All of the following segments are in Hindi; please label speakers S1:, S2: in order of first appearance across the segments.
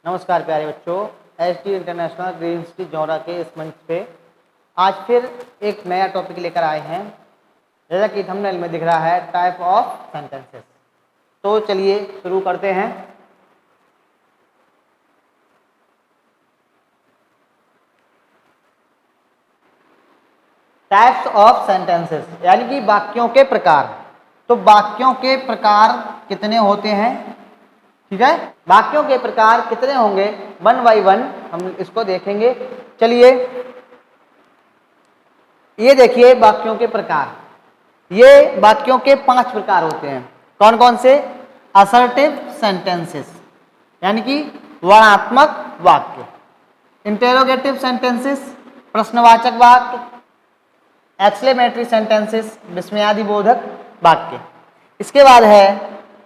S1: नमस्कार प्यारे बच्चों, SD international green city Jaura के इस मंच पे आज फिर एक नया टॉपिक लेकर आए हैं। जैसा कि थंबनेल में दिख रहा है, टाइप ऑफ सेंटेंसेस। तो चलिए शुरू करते हैं। टाइप्स ऑफ सेंटेंसेस यानी कि वाक्यों के प्रकार। तो वाक्यों के प्रकार कितने होते हैं, ठीक है। वाक्यों के प्रकार कितने होंगे, वन बाई वन हम इसको देखेंगे। चलिए ये देखिए वाक्यों के प्रकार। ये वाक्यों के 5 प्रकार होते हैं। कौन कौन से? असर्टिव सेंटेंसेस यानी कि वर्णनात्मक वाक्य, इंटेरोगेटिव सेंटेंसेस प्रश्नवाचक वाक्य, एक्सक्लेमेटरी सेंटेंसेस विस्मयादिबोधक वाक्य। इसके बाद है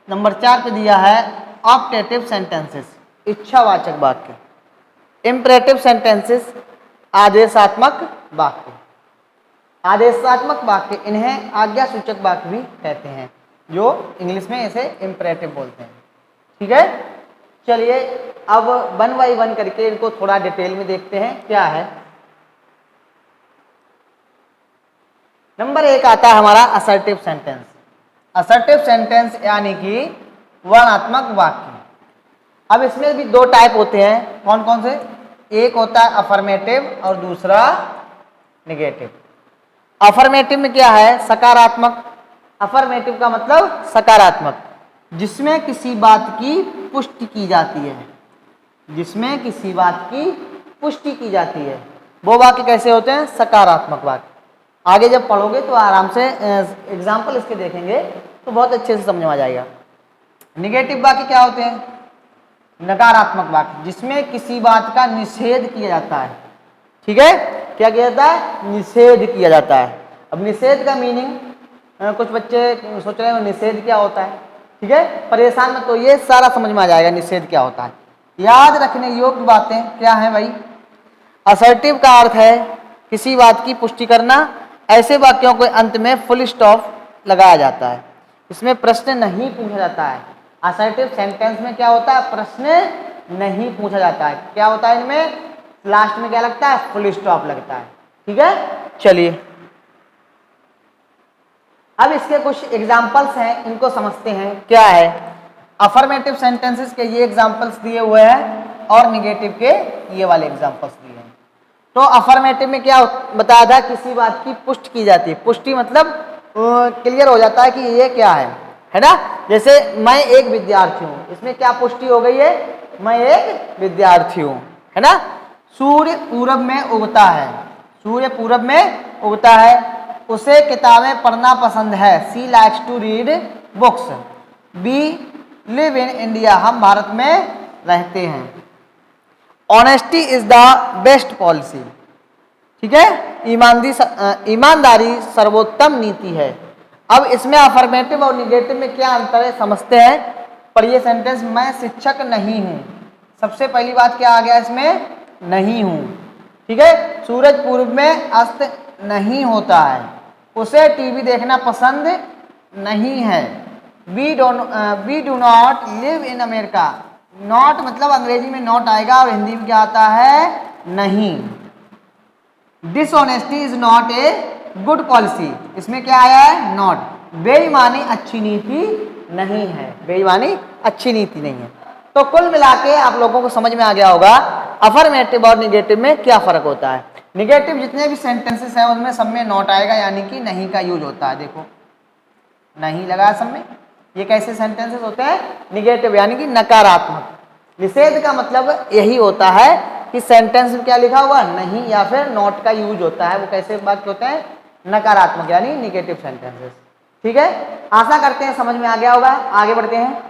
S1: नंबर 4 पे दिया है ऑप्टेटिव सेंटेंसेस इच्छावाचक वाक्य, इंपरेटिव सेंटेंसेस आदेशात्मक वाक्य। आदेशात्मक वाक्य इन्हें आज्ञा सूचक वाक्य भी कहते हैं, जो इंग्लिश में इसे इंपरेटिव बोलते हैं, ठीक है। चलिए अब वन बाई वन करके इनको थोड़ा डिटेल में देखते हैं क्या है। नंबर 1 आता है हमारा असर्टिव सेंटेंस। असर्टिव सेंटेंस यानी कि वर्णनात्मक वाक्य। अब इसमें भी 2 टाइप होते हैं। कौन कौन से? एक होता है अफर्मेटिव और दूसरा निगेटिव। अफर्मेटिव में क्या है? सकारात्मक। अफर्मेटिव का मतलब सकारात्मक, जिसमें किसी बात की पुष्टि की जाती है। जिसमें किसी बात की पुष्टि की जाती है वो वाक्य कैसे होते हैं? सकारात्मक वाक्य। आगे जब पढ़ोगे तो आराम से एग्जाम्पल इसके देखेंगे तो बहुत अच्छे से समझ में आ जाएगा। निगेटिव वाक्य क्या होते हैं? नकारात्मक वाक्य, जिसमें किसी बात का निषेध किया जाता है, ठीक है। क्या किया जाता है? निषेध किया जाता है। अब निषेध का मीनिंग कुछ बच्चे सोच रहे हैं निषेध क्या होता है, ठीक है। परेशान मत, तो ये सारा समझ में आ जाएगा निषेध क्या होता है। याद रखने योग्य बातें क्या है भाई? असर्टिव का अर्थ है किसी बात की पुष्टि करना। ऐसे वाक्यों के अंत में फुल स्टॉप लगाया जाता है, इसमें प्रश्न नहीं पूछा जाता है। असर्टिव सेंटेंस में क्या होता है? प्रश्न नहीं पूछा जाता है। क्या होता है इनमें? लास्ट में क्या लगता है? फुल स्टॉप लगता है, ठीक है। चलिए अब इसके कुछ एग्जाम्पल्स हैं, इनको समझते हैं क्या है। अफर्मेटिव सेंटेंसेस के ये एग्जाम्पल्स दिए हुए हैं और निगेटिव के ये वाले एग्जाम्पल्स दिए हैं। तो अफर्मेटिव में क्या बताया था? किसी बात की पुष्टि की जाती है। पुष्टि मतलब क्लियर हो जाता है कि ये क्या है ना। जैसे मैं एक विद्यार्थी हूँ, इसमें क्या पुष्टि हो गई है? मैं एक विद्यार्थी हूँ, है ना। सूर्य पूरब में उगता है। सूर्य पूरब में उगता है। उसे किताबें पढ़ना पसंद है। She likes to read books. We live in India, हम भारत में रहते हैं। Honesty is the best policy, ठीक है। ईमानदारी सर्वोत्तम नीति है। अब इसमें अफर्मेटिव और निगेटिव में क्या अंतर है समझते हैं। पढ़िए सेंटेंस, मैं शिक्षक नहीं हूँ। सबसे पहली बात क्या आ गया इसमें? नहीं हूँ, ठीक है। सूरज पूर्व में अस्त नहीं होता है। उसे टीवी देखना पसंद नहीं है। We do not live in America. Not मतलब अंग्रेजी में नॉट आएगा और हिंदी में क्या आता है? नहीं। Dishonesty is not a good policy, इसमें क्या आया है? नॉट। बेईमानी अच्छी नीति नहीं है। बेईमानी अच्छी नीति नहीं है। तो कुल मिला के आप लोगों को समझ में आ गया होगा अफर्मेटिव और निगेटिव में क्या फर्क होता है। निगेटिव जितने भी सेंटेंसेस हैं उनमें सब में नॉट आएगा, यानी कि नहीं का यूज होता है। देखो नहीं लगा सब में। ये कैसे सेंटेंसेस होते हैं? निगेटिव यानी कि नकारात्मक। निषेध का मतलब यही होता है कि सेंटेंस में क्या लिखा हुआ? नहीं या फिर नॉट का यूज होता है। वो कैसे वाक्य होते हैं? नकारात्मक यानी निगेटिव सेंटेंसेस, ठीक है। आशा करते हैं समझ में आ गया होगा। आगे बढ़ते हैं।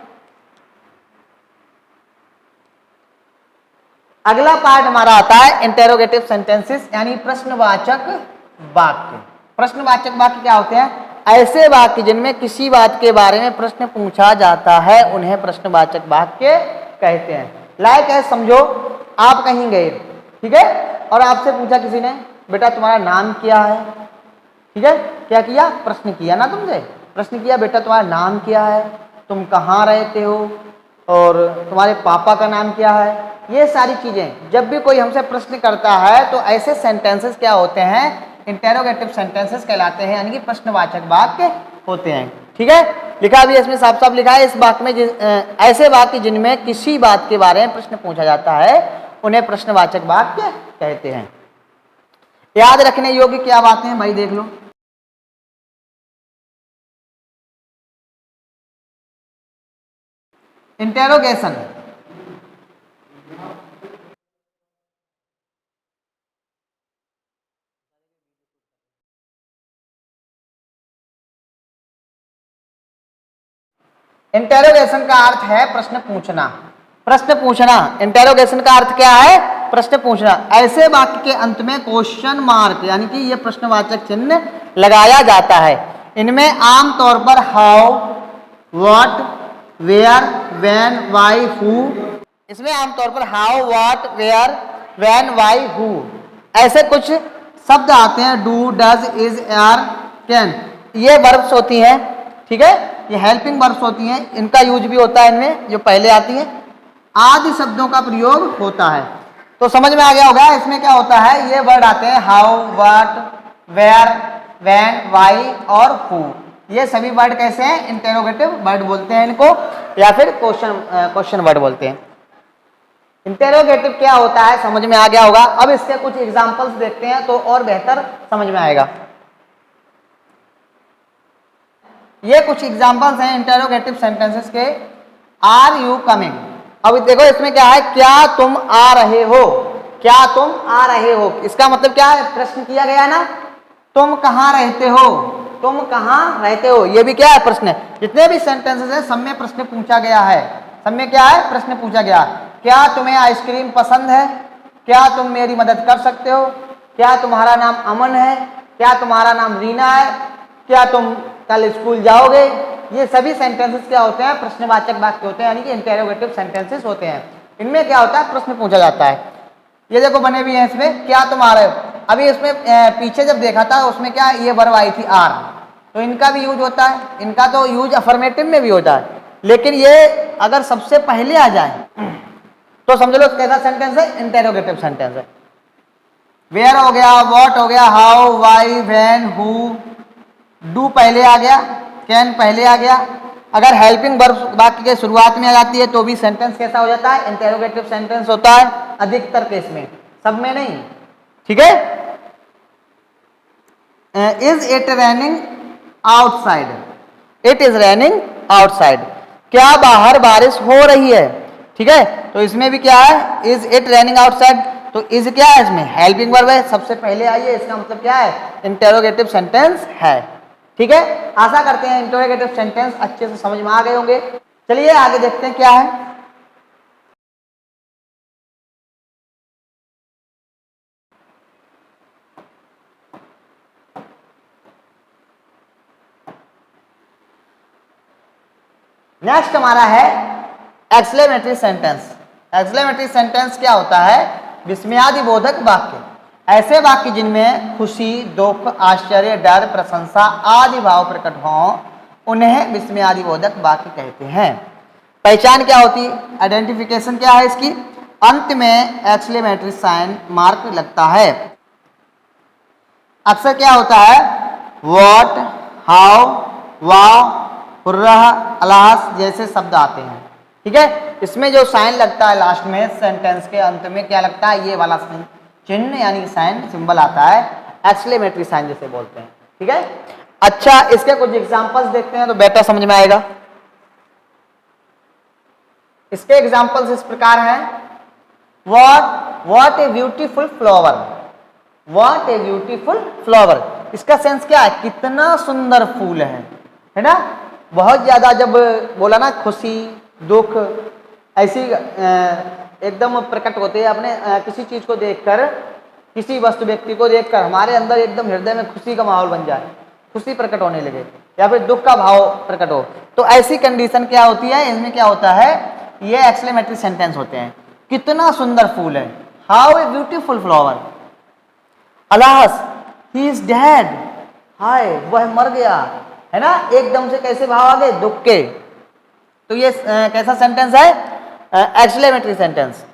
S1: अगला पार्ट हमारा आता है इंटेरोगेटिव सेंटेंसेस यानी प्रश्नवाचक वाक्य। प्रश्नवाचक वाक्य क्या होते हैं? ऐसे वाक्य जिनमें किसी बात के बारे में प्रश्न पूछा जाता है उन्हें प्रश्नवाचक वाक्य कहते हैं। लाइक है, समझो आप कहीं गए, ठीक है, और आपसे पूछा किसी ने, बेटा तुम्हारा नाम क्या है, ठीक है। क्या किया? प्रश्न किया ना तुमसे। प्रश्न किया, बेटा तुम्हारा नाम क्या है, तुम कहाँ रहते हो और तुम्हारे पापा का नाम क्या है, ये सारी चीजें जब भी कोई हमसे प्रश्न करता है तो ऐसे सेंटेंसेस क्या होते हैं, इंटेरोगेटिव सेंटेंसेस कहलाते हैं, यानी कि प्रश्नवाचक वाक्य होते हैं। ठीक है, लिखा भी इसमें साफ साफ लिखा है, इस वाक्य में ऐसे वाक्य जिनमें किसी बात के बारे में प्रश्न पूछा जाता है उन्हें प्रश्नवाचक वाक्य कहते हैं। याद रखने योग्य क्या बातें हैं भाई, देख लो। इंटेरोगेशन, इंटेरोगेशन का अर्थ है प्रश्न पूछना। प्रश्न पूछना, इंटेरोगेशन का अर्थ क्या है, प्रश्न पूछना। ऐसे वाक्य के अंत में क्वेश्चन मार्क यानी कि ये प्रश्नवाचक चिन्ह लगाया जाता है। इनमें आमतौर पर how, what, where, when, why, who, इसमें आमतौर पर how, what, where, when, why, who ऐसे कुछ शब्द आते हैं। Do, does, is, are, can, ये वर्ब्स होती हैं। ठीक है, ये हेल्पिंग वर्ब्स होती हैं, इनका यूज भी होता है इनमें जो पहले आती हैं। आदि शब्दों का प्रयोग होता है। तो समझ में आ गया होगा इसमें क्या होता है, ये वर्ड आते हैं how, what, where, when, why और हु। ये सभी वर्ड कैसे हैं, इंटेरोगेटिव वर्ड बोलते हैं इनको, या फिर क्वेश्चन वर्ड बोलते हैं। इंटेरोगेटिव क्या होता है समझ में आ गया होगा। अब इसके कुछ एग्जांपल्स देखते हैं तो और बेहतर समझ में आएगा। ये कुछ एग्जांपल्स हैं इंटेरोगेटिव सेंटेंसेस के। आर यू कमिंग, अब देखो इसमें क्या है, क्या तुम आ रहे हो, क्या तुम आ रहे हो, इसका मतलब क्या है, प्रश्न किया गया ना। तुम कहाँ रहते हो, तुम कहाँ रहते हो, ये भी क्या है, प्रश्न है। जितने भी सेंटेंसेस हैं सब में प्रश्न पूछा गया है, सब में क्या है, प्रश्न पूछा गया। क्या तुम्हें आइसक्रीम पसंद है, क्या तुम मेरी मदद कर सकते हो, क्या तुम्हारा नाम अमन है, क्या तुम्हारा नाम रीना है, क्या तुम कल स्कूल जाओगे। ये सभी सेंटेंसेस क्या होते हैं, प्रश्नवाचक वाक्य होते हैं, यानी कि इंटेरोगेटिव सेंटेंसेस होते हैं। इनमें क्या होता है, प्रश्न पूछा जाता है। ये देखो बने भी हैं इसमें, क्या तुम आ रहे हो। अभी इसमें पीछे जब देखा था उसमें क्या ये वर्ब आई थी आर, तो इनका भी यूज होता है। इनका तो यूज अफर्मेटिव में भी होता है, लेकिन ये अगर सबसे पहले आ जाए तो समझ लो कैसा सेंटेंस है, इंटेरोगेटिव सेंटेंस है। वेयर हो गया, व्हाट हो गया, how, why, when, who, do पहले आ गया, कैन पहले आ गया। अगर हेल्पिंग वर्ब वाक्य के शुरुआत में आ जाती है तो भी सेंटेंस कैसा हो जाता है, इंटेरोगेटिव सेंटेंस होता है, अधिकतर केस में, सब में नहीं। ठीक है, is it raining outside, it is raining outside, क्या बाहर बारिश हो रही है। ठीक है, तो इसमें भी क्या है, इज इट रेनिंग आउटसाइड, तो इज क्या है, इसमें हेल्पिंग वर्ब है, सबसे पहले आई है, इसका मतलब क्या है, इंटेरोगेटिव सेंटेंस है। ठीक है, आशा करते हैं इंटेरोगेटिव सेंटेंस अच्छे से समझ में आ गए होंगे। चलिए आगे देखते हैं क्या है। नेक्स्ट हमारा है एक्सक्लेमेटरी सेंटेंस। एक्सक्लेमेटरी सेंटेंस क्या होता है, विस्मयादिबोधक वाक्य। ऐसे वाक्य जिनमें खुशी, दुख, आश्चर्य, डर, प्रशंसा आदि भाव प्रकट हों उन्हें विस्मयादिबोधक वाक्य कहते हैं। पहचान क्या होती है, आइडेंटिफिकेशन क्या है इसकी, अंत में एक्सक्लेमेटरी साइन मार्क लगता है। अक्सर क्या होता है, what, how, wow, hurrah, alas जैसे शब्द आते हैं। ठीक है, इसमें जो साइन लगता है लास्ट में सेंटेंस के अंत में क्या लगता है, ये वाला चिन्ह यानी साइन सिंबल आता है, एक्सक्लेमेटरी साइन जिसे बोलते हैं। ठीक है, अच्छा इसके कुछ एग्जांपल्स देखते हैं तो बेटर समझ में आएगा। इसके एग्जांपल्स इस प्रकार हैं, what A beautiful flower, what A beautiful flower, इसका सेंस क्या है, कितना सुंदर फूल है ना। बहुत ज्यादा जब बोला ना खुशी, दुख ऐसी एकदम प्रकट होते हैं अपने किसी चीज को देखकर, किसी वस्तु व्यक्ति को देखकर हमारे अंदर एकदम हृदय में खुशी का माहौल बन जाए, खुशी प्रकट होने लगे, या फिर दुख का भाव प्रकट हो, तो ऐसी कंडीशन क्या होती है, इनमें क्या होता है, ये एक्सक्लेमेटरी सेंटेंस होते हैं। कितना सुंदर फूल है, how a beautiful flower, alas he is dead, हाय वह मर गया, है ना। एकदम से कैसे भाव आ गए, दुख के। तो ये कैसा सेंटेंस है, exclamatory sentence.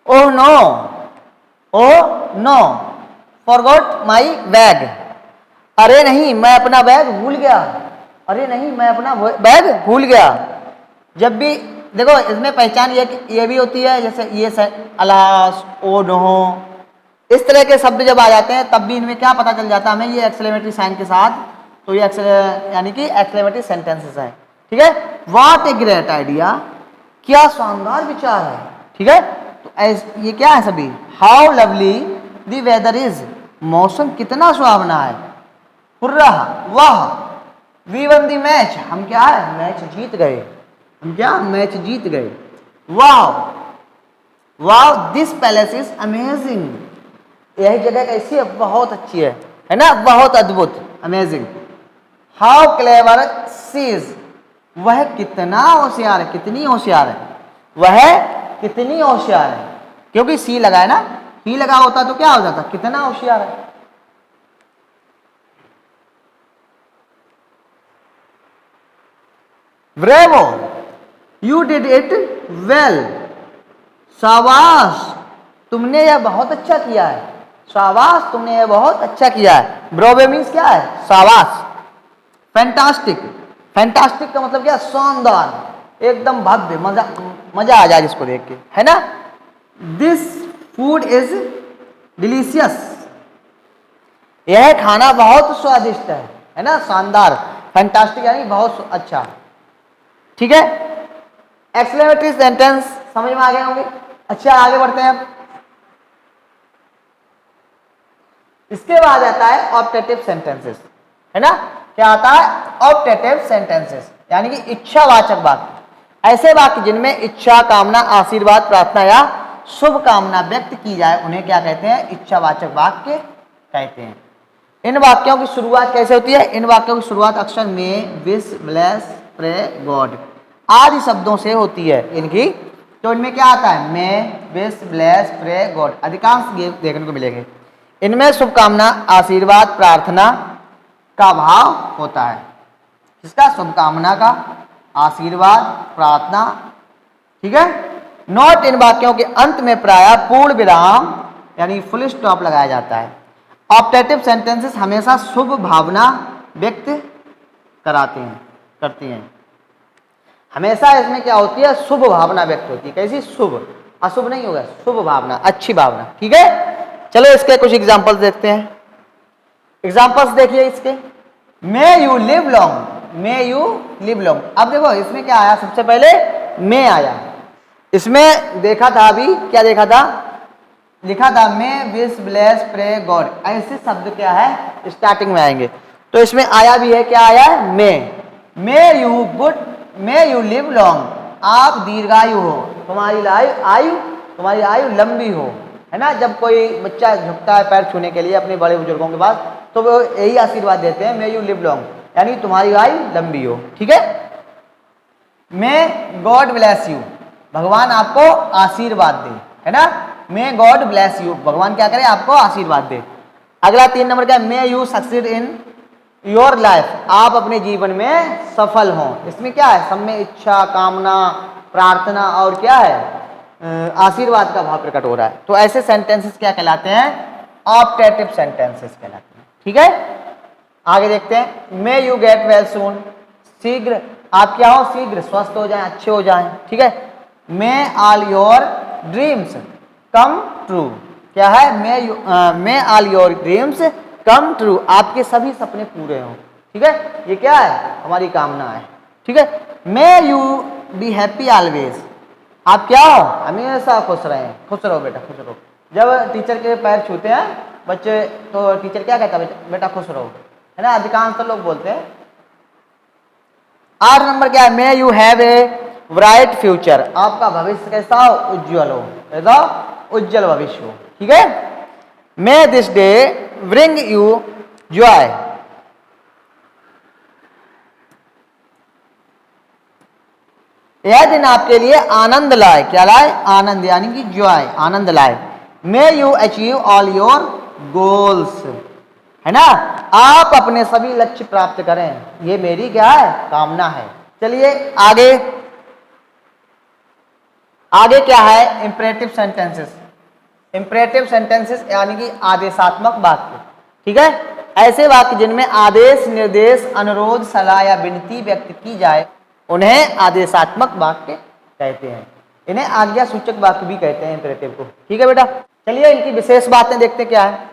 S1: Oh no, oh no, forgot my bag, अरे नहीं मैं अपना बैग भूल गया, अरे नहीं मैं अपना बैग भूल गया। जब भी देखो इसमें पहचान ये भी होती है, जैसे ये अलास, ओ नो, इस तरह के शब्द जब आ जाते हैं तब भी इनमें क्या पता चल जाता है हमें, ये एक्सक्लेमेटरी साइन के साथ, तो ये यानी कि एक्सक्लेमेटरी सेंटेंसेस है। ठीक है, व्हाट ए ग्रेट आइडिया, क्या शानदार विचार है। ठीक है, तो ये क्या है सभी, how lovely the weather is, मौसम कितना सुहावना है। हुर्रा, वाह, वी वन द मैच, हम क्या है मैच जीत गए, हम क्या मैच जीत गए। वाह, वाह दिस पैलेस इज अमेजिंग, यही जगह कैसी है, बहुत अच्छी है ना, बहुत अद्भुत, amazing. How clever she is, वह कितना होशियार है, कितनी होशियार है, वह कितनी होशियार है, क्योंकि सी लगा है ना, ही लगा होता तो क्या हो जाता, कितना होशियार है। Bravo, you did it well, शाबाश तुमने यह बहुत अच्छा किया है, शाबाश तुमने यह बहुत अच्छा किया है। ब्रोवे मीन्स क्या है, शाबाश। फैंटास्टिक, फैंटास्टिक का मतलब क्या, शानदार, एकदम भव्य, मजा मजा आ जाए जिसको देख के, है ना। दिस फूड इज डिलीशियस, यह खाना बहुत स्वादिष्ट है ना, शानदार, फैंटास्टिक यानी बहुत अच्छा। ठीक है, एक्सक्लेमेटरी सेंटेंस समझ में आ गए होंगे। अच्छा आगे बढ़ते हैं अब। इसके बाद आता है ऑप्टेटिव सेंटेंसेस, है ना। क्या आता है, ऑप्टेटिव सेंटेंसेस यानी कि इच्छावाचक वाक्य, ऐसे वाक्य जिनमें इच्छा, कामना, आशीर्वाद, प्रार्थना या शुभ कामना व्यक्त की जाए उन्हें क्या कहते हैं, इच्छावाचक वाक्य कहते हैं। इन वाक्यों की शुरुआत कैसे होती है, इन वाक्यों की शुरुआत अक्सर मे, विश, ब्लेस, प्रे, गॉड आदि शब्दों से होती है इनकी। तो इनमें क्या आता है, मे, विश, ब्लेस, प्रे, गॉड, अधिकांश देखने को मिलेंगे। इनमें शुभकामना, आशीर्वाद, प्रार्थना का भाव होता है। इसका शुभकामना का, आशीर्वाद, प्रार्थना। ठीक है, नोट, इन वाक्यों के अंत में प्रायः पूर्ण विराम यानी फुल स्टॉप लगाया जाता है। ऑप्टेटिव सेंटेंसेस हमेशा शुभ भावना व्यक्त करती हैं। हमेशा इसमें क्या होती है, शुभ भावना व्यक्त होती है। कैसी, शुभ, अशुभ नहीं होगा, शुभ भावना, अच्छी भावना। ठीक है, चलो इसके कुछ एग्जांपल्स देखते हैं। एग्जांपल्स देखिए इसके, may you live long, may you live long. अब देखो इसमें क्या आया, सबसे पहले मे आया। इसमें देखा था अभी, क्या देखा था, लिखा था मे, विश, ब्लेस, प्रे, गॉड, ऐसे शब्द क्या है स्टार्टिंग में आएंगे। तो इसमें आया भी है, क्या आया है, may you good, may you live long, आप दीर्घायु हो, तुम्हारी आयु लंबी हो, है ना। जब कोई बच्चा झुकता है पैर छूने के लिए अपने बड़े बुजुर्गों के पास, तो वो यही आशीर्वाद देते हैं, मे यू लिव लॉन्ग, यानी तुम्हारी आयु लंबी हो। ठीक है, मे गॉड ब्लेस यू, भगवान आपको आशीर्वाद दे, है ना। मे गॉड ब्लेस यू, भगवान क्या करे, आपको आशीर्वाद दे। अगला 3 नंबर क्या है, may you succeed in your life, आप अपने जीवन में सफल हों। इसमें क्या है, सब में इच्छा, कामना, प्रार्थना और क्या है, आशीर्वाद का भाव प्रकट हो रहा है। तो ऐसे सेंटेंसेस क्या कहलाते हैं, ऑप्टेटिव सेंटेंसेस कहलाते हैं। ठीक है, आगे देखते हैं, may you get well soon, शीघ्र आप क्या हो, शीघ्र स्वस्थ हो जाएं, अच्छे हो जाएं। ठीक है, may all your dreams come true, क्या है, may all your dreams come true, आपके सभी सपने पूरे हों। ठीक है, ये क्या है, हमारी कामना है। ठीक है, may you be happy always, आप क्या हो, हमेशा खुश रहें, खुश रहो बेटा, खुश रहो। जब टीचर के पैर छूते हैं बच्चे तो टीचर क्या कहता है, बेटा खुश रहो, है ना, अधिकांश तो लोग बोलते हैं। 8 नंबर क्या है, may you have a bright future, आपका भविष्य कैसा हो, उज्जवल हो, ऐसा उज्जवल भविष्य हो। ठीक है, may this day bring you joy, यह दिन आपके लिए आनंद लाए, क्या लाए, आनंद यानी कि जॉय, आनंद लाए। May you achieve all your goals, है ना, आप अपने सभी लक्ष्य प्राप्त करें, ये मेरी क्या है, कामना है। चलिए आगे, आगे क्या है, इंपरेटिव सेंटेंसेस। इंपरेटिव सेंटेंसेस यानी कि आदेशात्मक वाक्य, ठीक है। ऐसे वाक्य जिनमें आदेश, निर्देश, अनुरोध, सलाह या विनती व्यक्त की जाए उन्हें आदेशात्मक वाक्य कहते हैं। इन्हें आज्ञा सूचक वाक्य भी कहते हैं, इंपरेटिव को, ठीक है बेटा। चलिए इनकी विशेष बातें देखते क्या है।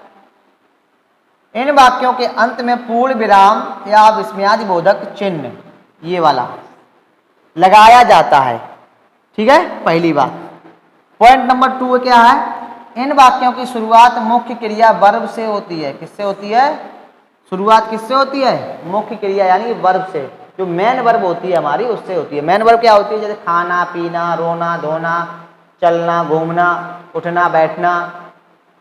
S1: इन वाक्यों के अंत में पूर्ण विराम या विस्मयादिबोधक चिन्ह, ये वाला लगाया जाता है, ठीक है, पहली बात। पॉइंट नंबर 2 क्या है, इन वाक्यों की शुरुआत मुख्य क्रिया वर्ब से होती है। किससे होती है? शुरुआत किससे होती है? मुख्य क्रिया यानी वर्ब से, जो मेन वर्ब होती है हमारी उससे होती है। मेन वर्ब क्या होती है? जैसे खाना, पीना, रोना, धोना, चलना, घूमना, उठना, बैठना,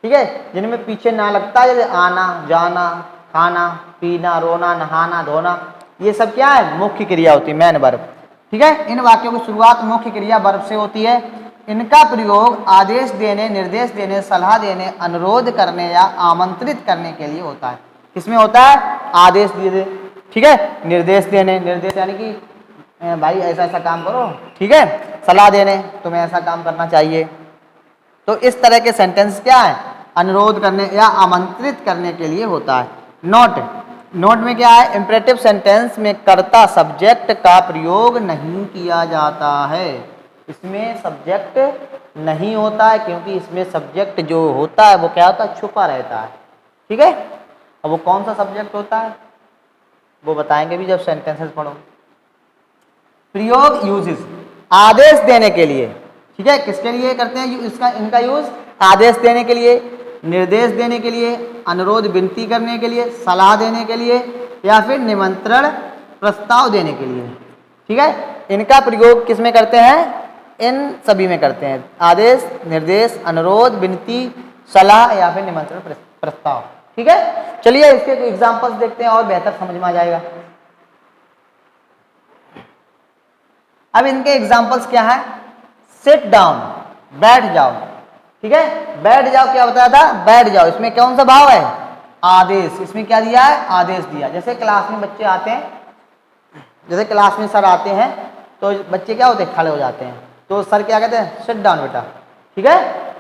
S1: ठीक है, जिनमें पीछे ना लगता है, जैसे आना, जाना, खाना, पीना, रोना, नहाना, धोना, ये सब क्या है? मुख्य क्रिया होती है, मेन वर्ब, ठीक है। इन वाक्यों की शुरुआत मुख्य क्रिया वर्ब से होती है। इनका प्रयोग आदेश देने, निर्देश देने, सलाह देने, अनुरोध करने या आमंत्रित करने के लिए होता है। किसमें होता है? आदेश दे, ठीक है, निर्देश देने, निर्देश यानी कि भाई ऐसा ऐसा काम करो, ठीक है, सलाह देने, तुम्हें ऐसा काम करना चाहिए। तो इस तरह के सेंटेंस क्या है? अनुरोध करने या आमंत्रित करने के लिए होता है। नोट, नोट में क्या है? इंपरेटिव सेंटेंस में कर्ता सब्जेक्ट का प्रयोग नहीं किया जाता है। इसमें सब्जेक्ट नहीं होता है, क्योंकि इसमें सब्जेक्ट जो होता है वो क्या होता है? छुपा रहता है, ठीक है। अब वो कौन सा सब्जेक्ट होता है वो बताएंगे भी जब सेंटेंसेस पढ़ो। प्रयोग, यूजेस, आदेश देने के लिए, ठीक है, किसके लिए करते हैं इसका, इनका यूज? आदेश देने के लिए, निर्देश देने के लिए, अनुरोध विनती करने के लिए, सलाह देने के लिए या फिर निमंत्रण प्रस्ताव देने के लिए, ठीक है। इनका प्रयोग किस में करते हैं? इन सभी में करते हैं, आदेश, निर्देश, अनुरोध, विनती, सलाह या फिर निमंत्रण प्रस्ताव, ठीक है। चलिए इसके एग्जांपल्स देखते हैं और बेहतर समझ में आ जाएगा। अब इनके एग्जांपल्स क्या है? सिट डाउन, बैठ जाओ, ठीक है, बैठ जाओ क्या बताया था? बैठ जाओ, इसमें कौन सा भाव है? आदेश। इसमें क्या दिया है? आदेश दिया। जैसे क्लास में बच्चे आते हैं, जैसे क्लास में सर आते हैं तो बच्चे क्या होते हैं? खड़े हो जाते हैं, तो सर क्या कहते हैं? सिट डाउन बेटा, ठीक है,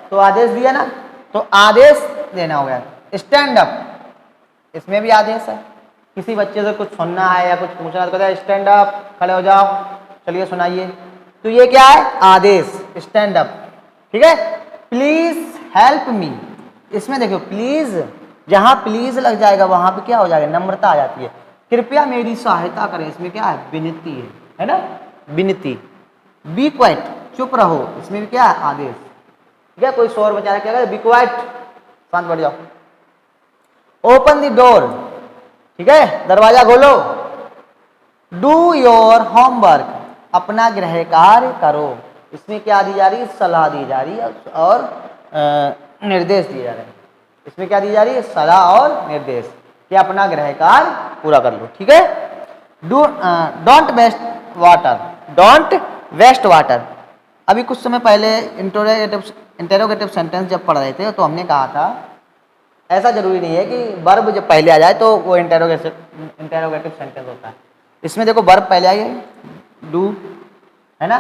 S1: तो आदेश दिया ना, तो आदेश देना हो गया। स्टैंड अप, इसमें भी आदेश है। किसी बच्चे से कुछ सुनना है या कुछ पूछना है तो कहता है स्टैंड अप, खड़े हो जाओ, चलिए सुनाइए, तो ये क्या है? आदेश, स्टैंड अप, ठीक है। प्लीज हेल्प मी, इसमें देखो प्लीज, जहां प्लीज लग जाएगा वहां पे क्या हो जाएगा? नम्रता आ जाती है। कृपया मेरी सहायता करें, इसमें क्या है? विनती है ना, विनती। बी क्वाइट, चुप रहो, इसमें भी क्या है? आदेश, ठीक है। कोई शोर बचा रहा, क्या कहते? बी क्वाइट, शांत बैठ जाओ। ओपन द डोर, ठीक है, दरवाजा खोलो। डू योर होमवर्क, अपना गृह कार्य करो, इसमें क्या दी जा रही है? सलाह दी जा रही है और निर्देश दिए जा रहे हैं। इसमें क्या दी जा रही है? सलाह और निर्देश कि अपना गृह कार्य पूरा कर लो, ठीक है। Don't waste water, don't waste water. अभी कुछ समय पहले इंटेरोगेटिव सेंटेंस जब पढ़ रहे थे तो हमने कहा था ऐसा जरूरी नहीं है कि वर्ब जब पहले आ जाए तो वो इंटेरोगेटिव सेंटेंस होता है। इसमें देखो वर्ब पहले आई है, डू है ना,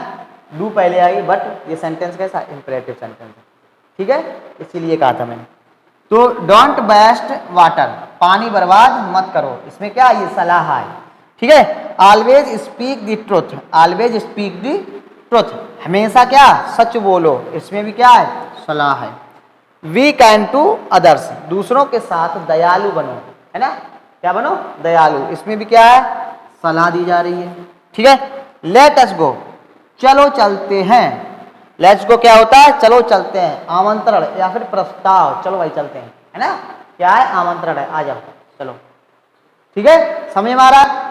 S1: डू पहले आई, बट ये सेंटेंस कैसा? इंपरेटिव सेंटेंस है, ठीक है, इसीलिए कहा था मैंने। तो डोंट वेस्ट वाटर, पानी बर्बाद मत करो, इसमें क्या? ये सलाह है, ठीक है। Always speak the truth, always speak the truth, हमेशा क्या? सच बोलो, इसमें भी क्या है? सलाह है। वी कैन टू अदर्स, दूसरों के साथ दयालु बनो, है ना, क्या बनो? दयालु, इसमें भी क्या है? सलाह दी जा रही है, ठीक है। लेट अस गो, चलो चलते हैं। लेट्स गो क्या होता है? चलो चलते हैं, आमंत्रण या फिर प्रस्ताव, चलो भाई चलते हैं, है ना, क्या है? आमंत्रण है, आ जाओ, चलो, ठीक है, समझ में आ रहा है?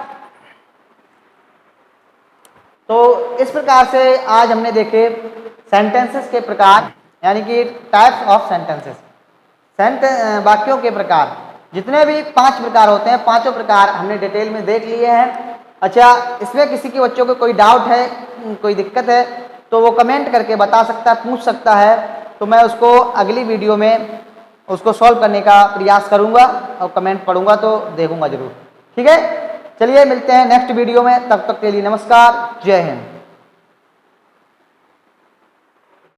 S1: तो इस प्रकार से आज हमने देखे सेंटेंसेस के प्रकार, यानी कि टाइप्स ऑफ सेंटेंसेस, वाक्यों के प्रकार। जितने भी 5 प्रकार होते हैं, 5 प्रकार हमने डिटेल में देख लिए हैं। अच्छा, इसमें किसी के बच्चों को कोई डाउट है, कोई दिक्कत है तो वो कमेंट करके बता सकता है, पूछ सकता है, तो मैं उसको अगली वीडियो में उसको सॉल्व करने का प्रयास करूंगा और कमेंट पढ़ूंगा तो देखूंगा जरूर, ठीक है। चलिए मिलते हैं नेक्स्ट वीडियो में, तब तक के लिए नमस्कार, जय हिंद।